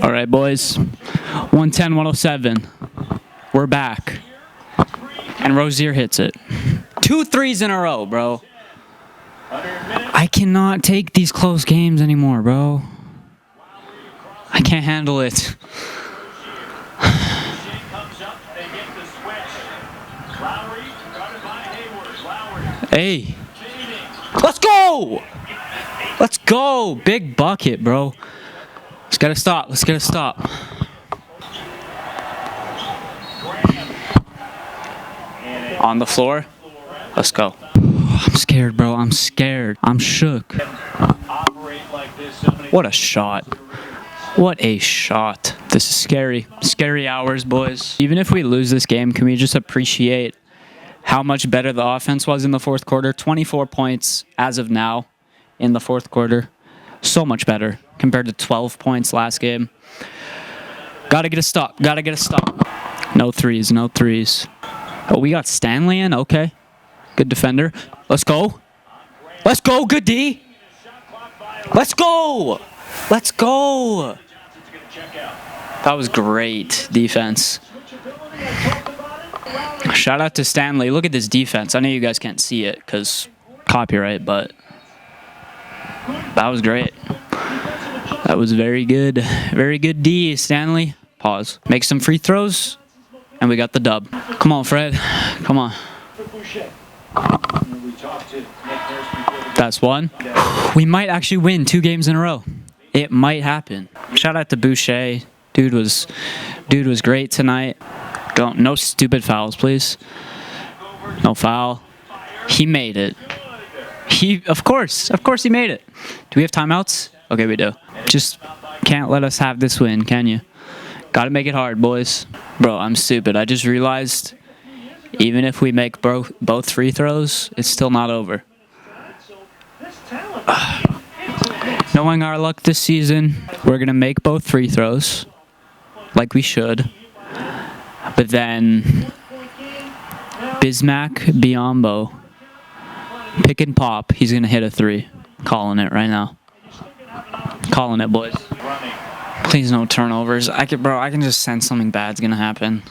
All right, boys. 110, 107. We're back. And Rozier hits it. 2 threes in a row, bro. I cannot take these close games anymore, bro. I can't handle it. Hey. Let's go! Let's go! Big bucket, bro. Let's get a stop. Let's get a stop. On the floor. Let's go. I'm scared, bro. I'm scared. I'm shook. What a shot. What a shot. This is scary. Scary hours, boys. Even if we lose this game, can we just appreciate how much better the offense was in the fourth quarter? 24 points as of now in the fourth quarter. So much better compared to 12 points last game. Gotta get a stop. Gotta get a stop. No threes. No threes. Oh, we got Stanley in? Okay. Good defender. Let's go. Let's go. Good D. Let's go. Let's go. That was great defense. Shout out to Stanley. Look at this defense. I know you guys can't see it because copyright, but that was great. That was very good. Very good D, Stanley. Pause. Make some free throws, and we got the dub. Come on, Fred. Come on. That's one. We might actually win 2 games in a row. It might happen. Shout out to Boucher. Dude was great tonight. No stupid fouls, please. No foul. He made it. Of course he made it. Do we have timeouts? Okay, we do. Just can't let us have this win, can you? Gotta make it hard, boys. Bro, I'm stupid. I just realized even if we make both free throws, it's still not over. Knowing our luck this season, we're gonna make both free throws, like we should. But then Bismack Biyombo, pick and pop, he's gonna hit a 3. Calling it right now. Calling it, boys. Please no turnovers. I can just sense something bad's gonna happen.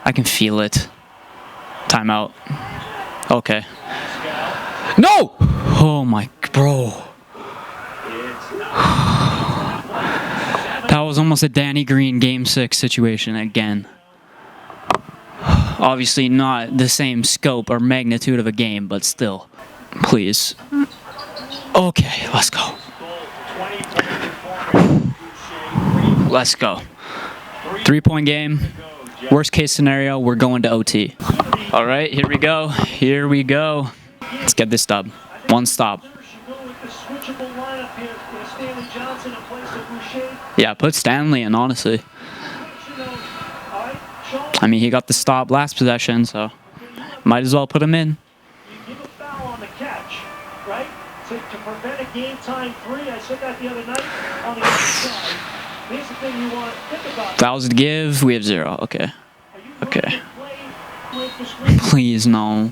I can feel it. Timeout. Okay. No! Oh my, bro. That was almost a Danny Green Game 6 situation again. Obviously not the same scope or magnitude of a game, but still. Please. Okay, let's go. Let's go. 3-point game. Worst case scenario, we're going to OT. All right, here we go. Here we go. Let's get this dub. One stop. Yeah, put Stanley in, honestly. I mean, he got the stop last possession, so might as well put him in. Fouls to give. We have 0. Okay. Okay. Please, no.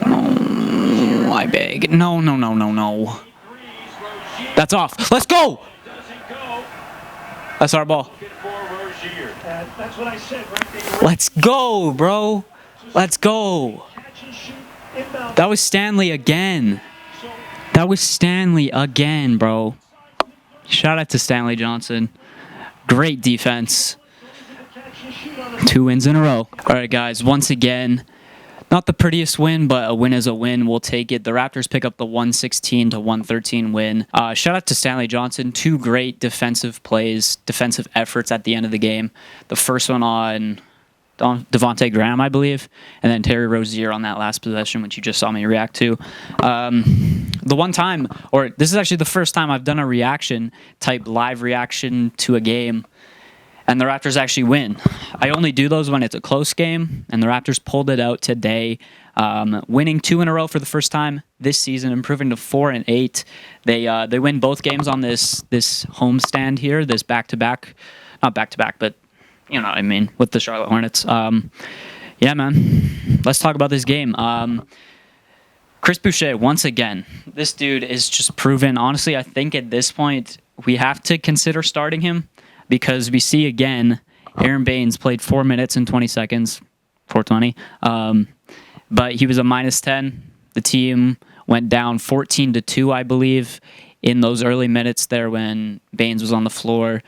No, I beg. No, no, no, no, no. That's off. Let's go! That's our ball. Let's go, bro. Let's go. That was Stanley again. That was Stanley again, bro. Shout out to Stanley Johnson. Great defense. 2 wins in a row. All right, guys. Once again, not the prettiest win, but a win is a win. We'll take it. The Raptors pick up the 116-113 win. Shout out to Stanley Johnson. 2 great defensive plays, defensive efforts at the end of the game. The first one on Devontae Graham, I believe, and then Terry Rozier on that last possession, which you just saw me react to. The one time, or this is actually the first time I've done a reaction-type live reaction to a game, and the Raptors actually win. I only do those when it's a close game, and the Raptors pulled it out today, winning 2 in a row for the first time this season, improving to 4-8. They win both games on this homestand here, this back-to-back, not back-to-back, but you know what I mean, with the Charlotte Hornets. Yeah, man. Let's talk about this game. Chris Boucher, once again, this dude is just proven. Honestly, I think at this point, we have to consider starting him because we see again Aaron Baines played 4 minutes and 20 seconds, 420. But he was a -10. The team went down 14-2, I believe, in those early minutes there when Baines was on the floor.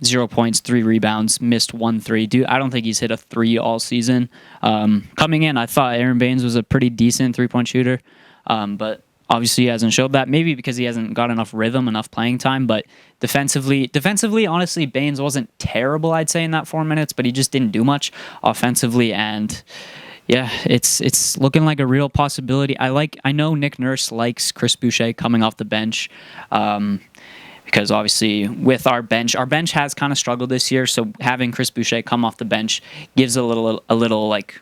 0 points, 3 rebounds, missed 1 3. Dude, I don't think he's hit a 3 all season. Coming in, I thought Aaron Baines was a pretty decent 3-point shooter, but obviously he hasn't showed that. Maybe because he hasn't got enough rhythm, enough playing time. But defensively, honestly, Baines wasn't terrible, I'd say, in that 4 minutes, but he just didn't do much offensively. And yeah, it's looking like a real possibility. I know Nick Nurse likes Chris Boucher coming off the bench. Because obviously with our bench has kind of struggled this year. So having Chris Boucher come off the bench gives a little like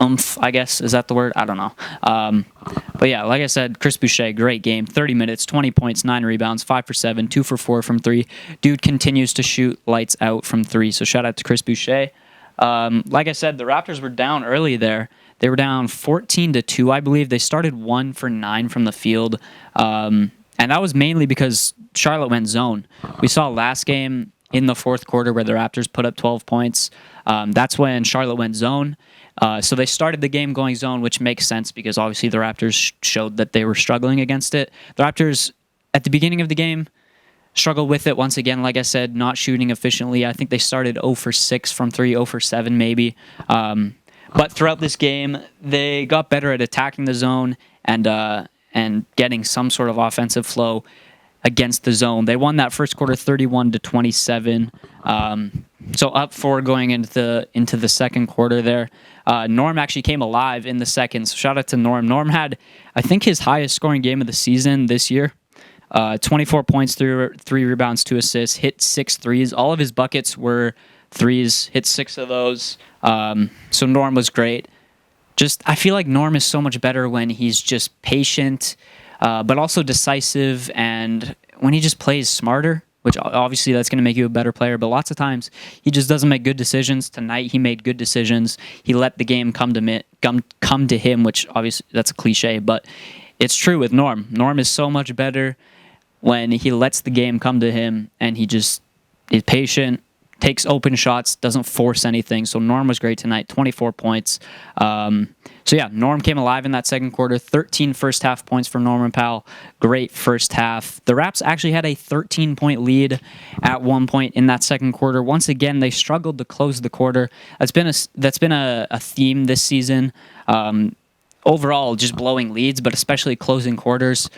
oomph, I guess. Is that the word? I don't know. But yeah, like I said, Chris Boucher, great game. 30 minutes, 20 points, 9 rebounds, 5 for 7, 2 for 4 from 3. Dude continues to shoot lights out from 3. So shout out to Chris Boucher. Like I said, the Raptors were down early there. They were down 14-2, I believe. They started 1 for 9 from the field. And that was mainly because Charlotte went zone. We saw last game in the fourth quarter where the Raptors put up 12 points. That's when Charlotte went zone. So they started the game going zone, which makes sense because obviously the Raptors showed that they were struggling against it. The Raptors, at the beginning of the game, struggled with it once again. Like I said, not shooting efficiently. I think they started 0 for 6 from 3, 0 for 7 maybe. But throughout this game, they got better at attacking the zone and getting some sort of offensive flow against the zone. They won that first quarter 31-27. So up 4 going into the second quarter there. Norm actually came alive in the second. So shout out to Norm. Norm had, I think, his highest scoring game of the season this year. 24 points, 3 rebounds, 2 assists, hit 6 threes. All of his buckets were threes, hit 6 of those. So Norm was great. I feel like Norm is so much better when he's just patient, but also decisive, and when he just plays smarter, which obviously that's going to make you a better player, but lots of times he just doesn't make good decisions. Tonight he made good decisions. He let the game come to him, which obviously that's a cliche, but it's true with Norm. Norm is so much better when he lets the game come to him, and he just is patient, takes open shots, doesn't force anything. So Norm was great tonight, 24 points. So yeah, Norm came alive in that second quarter. 13 first half points for Norman Powell. Great first half. The Raps actually had a 13-point lead at one point in that second quarter. Once again, they struggled to close the quarter. That's been a theme this season. Overall, just blowing leads, but especially closing quarters.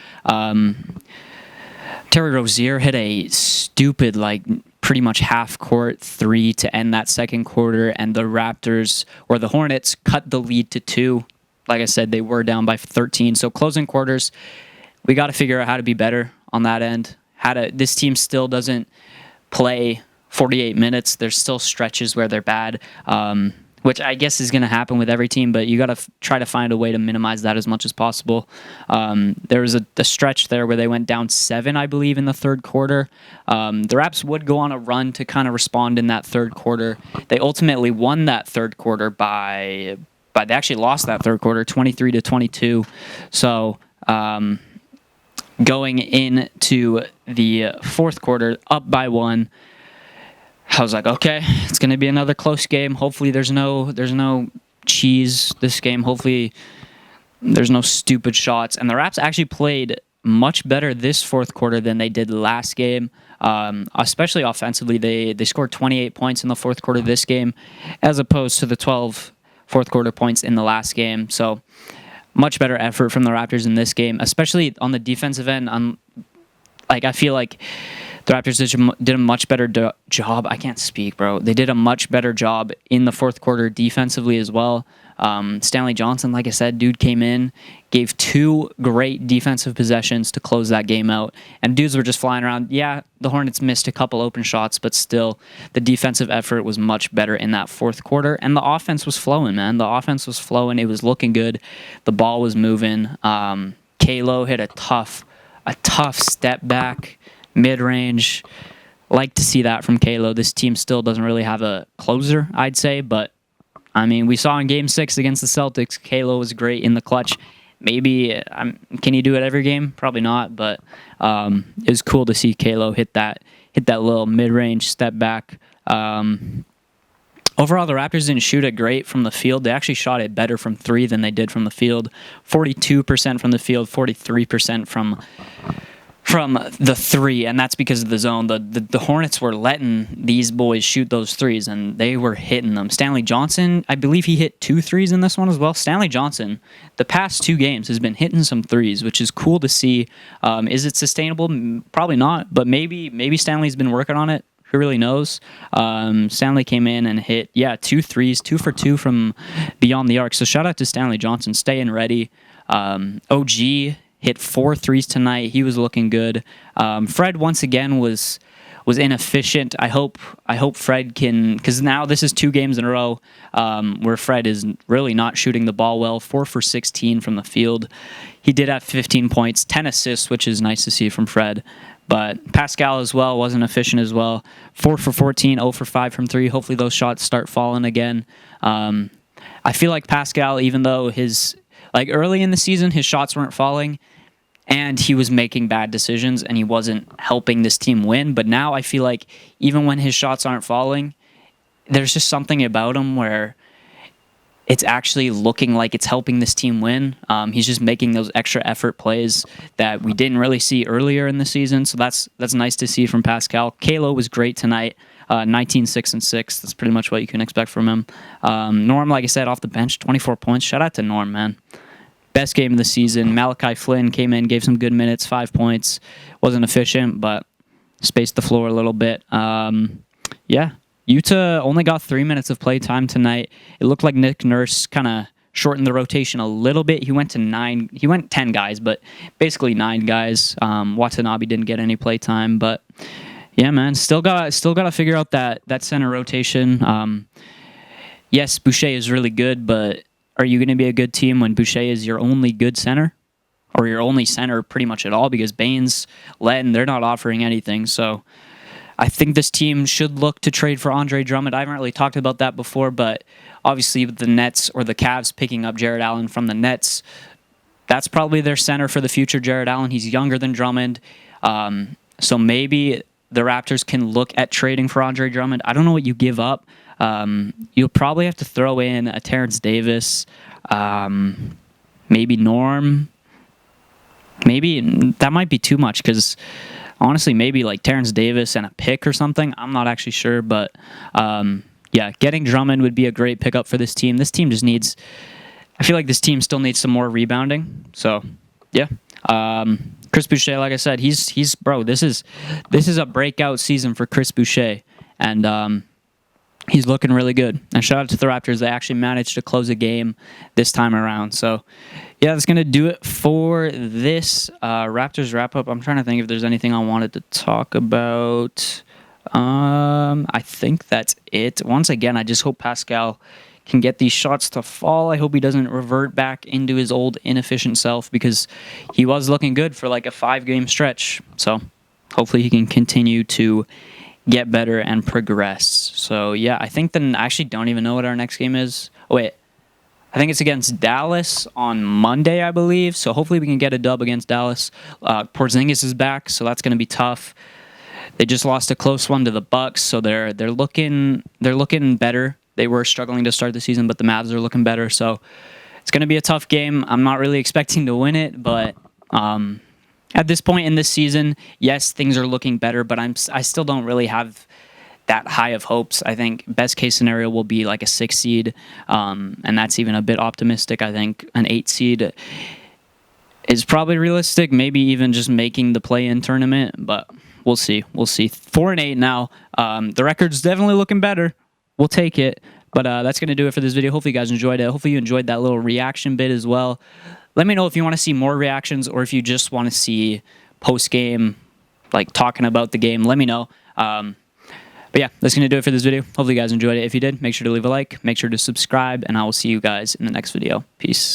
Terry Rozier hit a stupid, pretty much half-court 3 to end that second quarter, and the Raptors, or the Hornets, cut the lead to 2. Like I said, they were down by 13. So closing quarters, we got to figure out how to be better on that end. This team still doesn't play 48 minutes. There's still stretches where they're bad, which I guess is going to happen with every team, but you got to try to find a way to minimize that as much as possible. There was a stretch there where they went down 7, I believe, in the third quarter. The Raps would go on a run to kind of respond in that third quarter. They ultimately won that third quarter they actually lost that third quarter 23-22. So going into the fourth quarter, up by 1, I was like, okay, it's going to be another close game. Hopefully there's no cheese this game. Hopefully there's no stupid shots. And the Raps actually played much better this fourth quarter than they did last game, especially offensively. They scored 28 points in the fourth quarter this game as opposed to the 12 fourth quarter points in the last game. So much better effort from the Raptors in this game, especially on the defensive end. I feel like the Raptors did a much better job. I can't speak, bro. They did a much better job in the fourth quarter defensively as well. Stanley Johnson, like I said, dude came in, gave 2 great defensive possessions to close that game out. And dudes were just flying around. Yeah, the Hornets missed a couple open shots, but still, the defensive effort was much better in that fourth quarter. And the offense was flowing, man. The offense was flowing. It was looking good. The ball was moving. Kalo hit a tough step back. Mid-range. Like to see that from Kalo. This team still doesn't really have a closer, I'd say, but I mean, we saw in Game 6 against the Celtics, Kalo was great in the clutch. maybe can he do it every game? Probably not, but it was cool to see Kalo hit that little mid-range step back. Overall, the Raptors didn't shoot it great from the field. They actually shot it better from three than they did from the field. 42% from the field, 43% from the three, and that's because of the zone. The Hornets were letting these boys shoot those threes, and they were hitting them. Stanley Johnson, I believe he hit 2 threes in this one as well. Stanley Johnson, the past 2 games, has been hitting some threes, which is cool to see. Is it sustainable? Probably not, but maybe Stanley's been working on it. Who really knows? Stanley came in and hit, 2 threes, 2 for 2 from beyond the arc. So shout out to Stanley Johnson, staying ready. OG hit 4 threes tonight. He was looking good. Fred once again was inefficient. I hope Fred can, because now this is 2 games in a row where Fred is really not shooting the ball well. 4 for 16 from the field. He did have 15 points, 10 assists, which is nice to see from Fred. But Pascal as well wasn't efficient as well. 4 for 14, 0 for 5 from 3. Hopefully those shots start falling again. I feel like Pascal, even though early in the season his shots weren't falling and he was making bad decisions and he wasn't helping this team win. But now I feel like even when his shots aren't falling, there's just something about him where it's actually looking like it's helping this team win. He's just making those extra effort plays that we didn't really see earlier in the season. So that's nice to see from Pascal. Kalo was great tonight. 19, 6, and 6. That's pretty much what you can expect from him. Norm, like I said, off the bench, 24 points. Shout out to Norm, man. Best game of the season. Malachi Flynn came in, gave some good minutes, 5 points. Wasn't efficient, but spaced the floor a little bit. Utah only got 3 minutes of play time tonight. It looked like Nick Nurse kind of shortened the rotation a little bit. He went to 9. He went 10 guys, but basically 9 guys. Watanabe didn't get any play time, but yeah, man, still got to figure out that center rotation. Yes, Boucher is really good, but are you going to be a good team when Boucher is your only good center? Or your only center pretty much at all, because Baines, Len, they're not offering anything. So I think this team should look to trade for Andre Drummond. I haven't really talked about that before, but obviously with the Nets or the Cavs picking up Jared Allen from the Nets, that's probably their center for the future, Jared Allen. He's younger than Drummond. So maybe the Raptors can look at trading for Andre Drummond. I don't know what you give up. You'll probably have to throw in a Terrence Davis, maybe Norm. Maybe that might be too much because honestly, maybe like Terrence Davis and a pick or something. I'm not actually sure, but getting Drummond would be a great pickup for this team. This team just needs. I feel like this team still needs some more rebounding. So yeah, Chris Boucher, like I said, he's bro. This is a breakout season for Chris Boucher, and he's looking really good. And shout out to the Raptors. They actually managed to close a game this time around. So yeah, that's going to do it for this Raptors wrap-up. I'm trying to think if there's anything I wanted to talk about. I think that's it. Once again, I just hope Pascal can get these shots to fall. I hope he doesn't revert back into his old inefficient self because he was looking good for like a 5-game stretch. So hopefully he can continue to get better and progress. So yeah, I think then I actually don't even know what our next game is. Oh wait. I think it's against Dallas on Monday, I believe. So hopefully we can get a dub against Dallas. Porzingis is back, so that's going to be tough. They just lost a close one to the Bucks, so they're looking better. They were struggling to start the season, but the Mavs are looking better. So it's going to be a tough game. I'm not really expecting to win it, but at this point in this season, yes, things are looking better, but I still don't really have that high of hopes. I think best case scenario will be like a 6 seed, and that's even a bit optimistic. I think an 8 seed is probably realistic, maybe even just making the play-in tournament, but we'll see. 4-8 now. The record's definitely looking better. We'll take it, but that's going to do it for this video. Hopefully you guys enjoyed it. Hopefully you enjoyed that little reaction bit as well. Let me know if you want to see more reactions or if you just want to see post-game, like talking about the game. Let me know. But yeah, that's going to do it for this video. Hopefully you guys enjoyed it. If you did, make sure to leave a like, make sure to subscribe, and I will see you guys in the next video. Peace.